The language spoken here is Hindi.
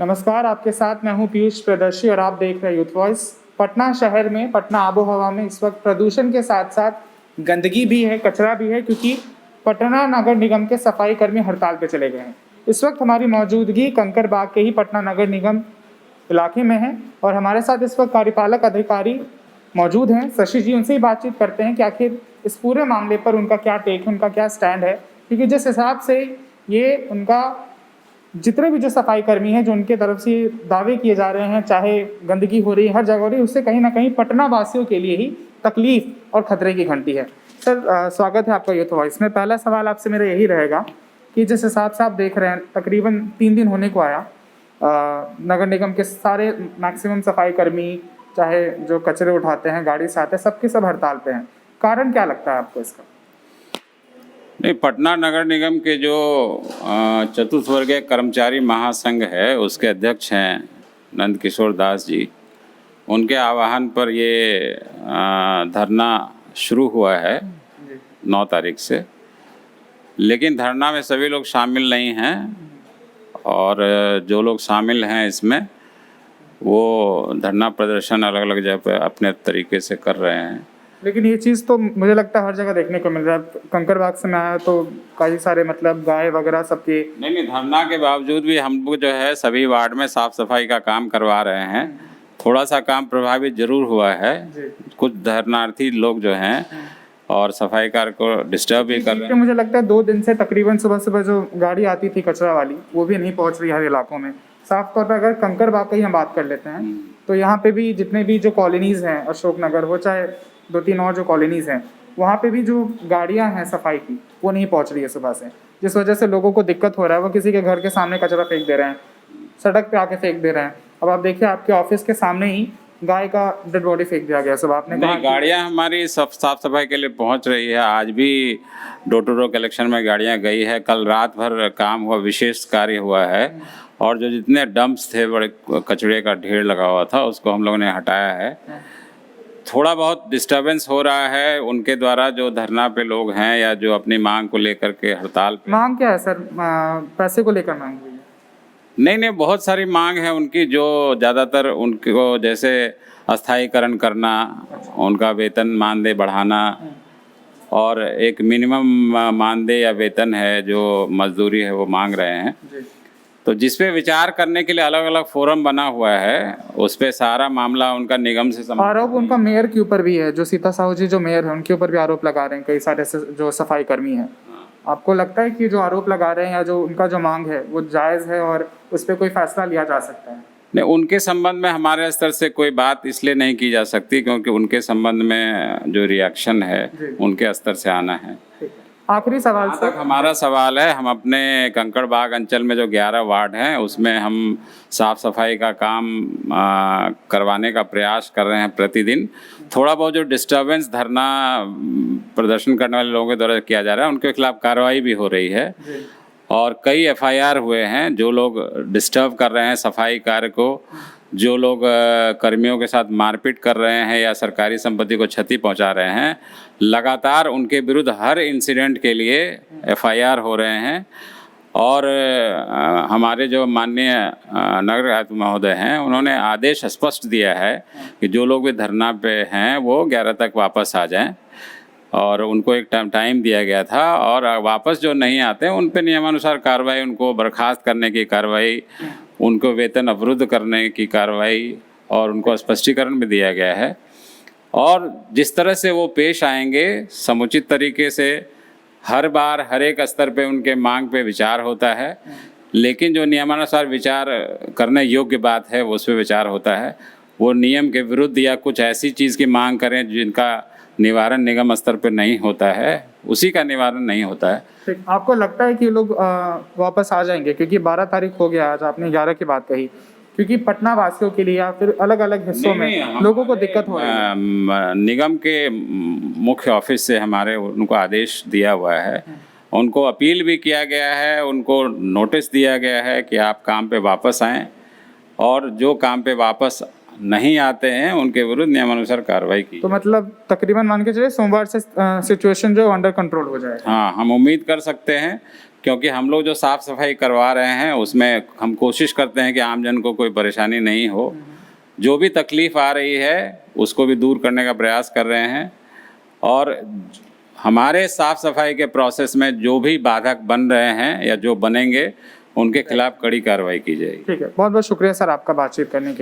नमस्कार, आपके साथ मैं हूं पीयूष प्रदर्शी और आप देख रहे हैं यूथ वॉइस। पटना शहर में, पटना आबो हवा में इस वक्त प्रदूषण के साथ साथ गंदगी भी है, कचरा भी है, क्योंकि पटना नगर निगम के सफाई कर्मी हड़ताल पे चले गए हैं। इस वक्त हमारी मौजूदगी कंकरबाग के ही पटना नगर निगम इलाके में है और हमारे साथ इस वक्त कार्यपालक अधिकारी मौजूद हैं, शशि जी। उनसे ही बातचीत करते हैं कि आखिर इस पूरे मामले पर उनका क्या टेक है, उनका क्या स्टैंड है, क्योंकि जिस हिसाब से ये उनका जितने भी जो सफाई कर्मी हैं, जो उनके तरफ से दावे किए जा रहे हैं, चाहे गंदगी हो रही है, हर जगह हो रही है, उससे कहीं ना कहीं पटना वासियों के लिए ही तकलीफ और खतरे की घंटी है। सर, स्वागत है आपका यूथ वॉइस में। पहला सवाल आपसे मेरा यही रहेगा कि जिस हिसाब से आप देख रहे हैं, तकरीबन 3 दिन होने को आया, नगर निगम के सारे मैक्सिमम सफाई कर्मी, चाहे जो कचरे उठाते हैं, गाड़ी से आते हैं, सबके सब हड़ताल पे हैं। कारण क्या लगता है आपको इसका? नहीं, पटना नगर निगम के जो चतुर्थवर्गीय कर्मचारी महासंघ है, उसके अध्यक्ष हैं नंद किशोर दास जी। उनके आह्वान पर ये धरना शुरू हुआ है 9 तारीख से, लेकिन धरना में सभी लोग शामिल नहीं हैं और जो लोग शामिल हैं इसमें वो धरना प्रदर्शन अलग अलग जगह पर अपने तरीके से कर रहे हैं। लेकिन ये चीज़ तो मुझे लगता है हर जगह देखने को मिल रहा है। कंकरबाग से मैं आया तो कई सारे मतलब गाय वगैरह सबके नहीं, धरना के बावजूद भी हम लोग जो है सभी वार्ड में साफ सफाई का काम करवा रहे हैं। थोड़ा सा काम प्रभावित जरूर हुआ है, कुछ धरनार्थी लोग जो हैं और सफाई कार्य को डिस्टर्ब भी कर रहे हैं। मुझे लगता है 2 दिन से तकरीबन सुबह सुबह जो गाड़ी आती थी कचरा वाली, वो भी नहीं पहुंच रही हर इलाकों में। साफ तौर पर अगर कंकरबाग की हम बात कर लेते हैं तो यहाँ पे भी जितने भी जो कॉलोनीज हैं, अशोक नगर हो चाहे 2-3 और जो कॉलोनीज हैं, वहाँ पे भी जो गाड़ियाँ हैं सफाई की, वो नहीं पहुँच रही है सुबह से, जिस वजह से लोगों को दिक्कत हो रहा है। वो किसी के घर के सामने कचरा फेंक दे रहे हैं, सड़क पे आके फेंक दे रहे हैं। अब आप देखिए, आपके ऑफिस के सामने ही गाय का डेड बॉडी फेंक दिया गया। सुबह आपने नहीं, गाड़ियाँ हमारी साफ सफाई के लिए पहुँच रही है। आज भी डोर टू डोर कलेक्शन में गाड़ियाँ गई है। कल रात भर काम हुआ, विशेष कार्य हुआ है और जो जितने डंप्स थे, बड़े कचरे का ढेर लगा हुआ था, उसको हम लोगों ने हटाया है। थोड़ा बहुत डिस्टर्बेंस हो रहा है उनके द्वारा, जो धरना पे लोग हैं या जो अपनी मांग को लेकर के हड़ताल पे। मांग क्या है सर? पैसे को लेकर मांग हुई है? नहीं, बहुत सारी मांग है उनकी, जो ज़्यादातर उनको जैसे अस्थायीकरण करना, उनका वेतन मानदेय बढ़ाना और एक मिनिमम मानदेय या वेतन है जो मजदूरी है वो मांग रहे हैं। तो जिस पे विचार करने के लिए अलग अलग फोरम बना हुआ है, उस पे सारा मामला उनका निगम से आरोप उनका मेयर के ऊपर भी है, जो सीता साहू जी जो मेयर है उनके ऊपर भी आरोप लगा रहे हैं कई सारे जो सफाई कर्मी हैं। आपको लगता है कि जो आरोप लगा रहे हैं या जो उनका जो मांग है वो जायज़ है और उस पर कोई फैसला लिया जा सकता है? नहीं, उनके संबंध में हमारे स्तर से कोई बात इसलिए नहीं की जा सकती क्योंकि उनके संबंध में जो रिएक्शन है उनके स्तर से आना है। आखिरी सवाल तक हमारा सवाल है, हम अपने कंकड़बाग अंचल में जो 11 वार्ड हैं उसमें हम साफ सफाई का काम करवाने का प्रयास कर रहे हैं प्रतिदिन। थोड़ा बहुत जो डिस्टर्बेंस धरना प्रदर्शन करने वाले लोगों के द्वारा किया जा रहा है, उनके खिलाफ कार्रवाई भी हो रही है और कई FIR हुए हैं। जो लोग डिस्टर्ब कर रहे हैं सफाई कार्य को, जो लोग कर्मियों के साथ मारपीट कर रहे हैं या सरकारी संपत्ति को क्षति पहुंचा रहे हैं, लगातार उनके विरुद्ध हर इंसिडेंट के लिए FIR हो रहे हैं। और हमारे जो माननीय नगर आयुक्त महोदय हैं, उन्होंने आदेश स्पष्ट दिया है कि जो लोग भी धरना पे हैं वो 11 तक वापस आ जाएं और उनको एक टाइम दिया गया था और वापस जो नहीं आते उन पे नियमानुसार कार्रवाई, उनको बर्खास्त करने की कार्रवाई, उनको वेतन अवरुद्ध करने की कार्रवाई और उनको स्पष्टीकरण भी दिया गया है। और जिस तरह से वो पेश आएंगे समुचित तरीके से, हर बार हर एक स्तर पे उनके मांग पे विचार होता है, लेकिन जो नियमानुसार विचार करने योग्य बात है वो उस पर विचार होता है। वो नियम के विरुद्ध या कुछ ऐसी चीज़ की मांग करें जिनका निवारण निगम स्तर पर नहीं होता है, उसी का निवारण नहीं होता है। ठीक, आपको लगता है कि लोग वापस आ जाएंगे? क्योंकि 12 तारीख हो गया, आज आपने 11 की बात कही, क्योंकि पटना वासियों के लिए या फिर अलग अलग हिस्सों में लोगों को दिक्कत हो रही है। निगम के मुख्य ऑफिस से हमारे उनको आदेश दिया हुआ है, उनको अपील भी किया गया है, उनको नोटिस दिया गया है कि आप काम पे वापस आएँ और जो काम पे वापस नहीं आते हैं उनके विरुद्ध नियमानुसार कार्रवाई की। तो मतलब तकरीबन मान के चलिए सोमवार से सिचुएशन जो अंडर कंट्रोल हो जाए। हाँ, हम उम्मीद कर सकते हैं क्योंकि हम लोग जो साफ़ सफाई करवा रहे हैं उसमें हम कोशिश करते हैं कि आमजन को कोई परेशानी नहीं हो। जो भी तकलीफ़ आ रही है उसको भी दूर करने का प्रयास कर रहे हैं और हमारे साफ़ सफाई के प्रोसेस में जो भी बाधक बन रहे हैं या जो बनेंगे उनके खिलाफ कड़ी कार्रवाई की जाएगी। ठीक है, बहुत बहुत शुक्रिया सर आपका बातचीत करने के लिए।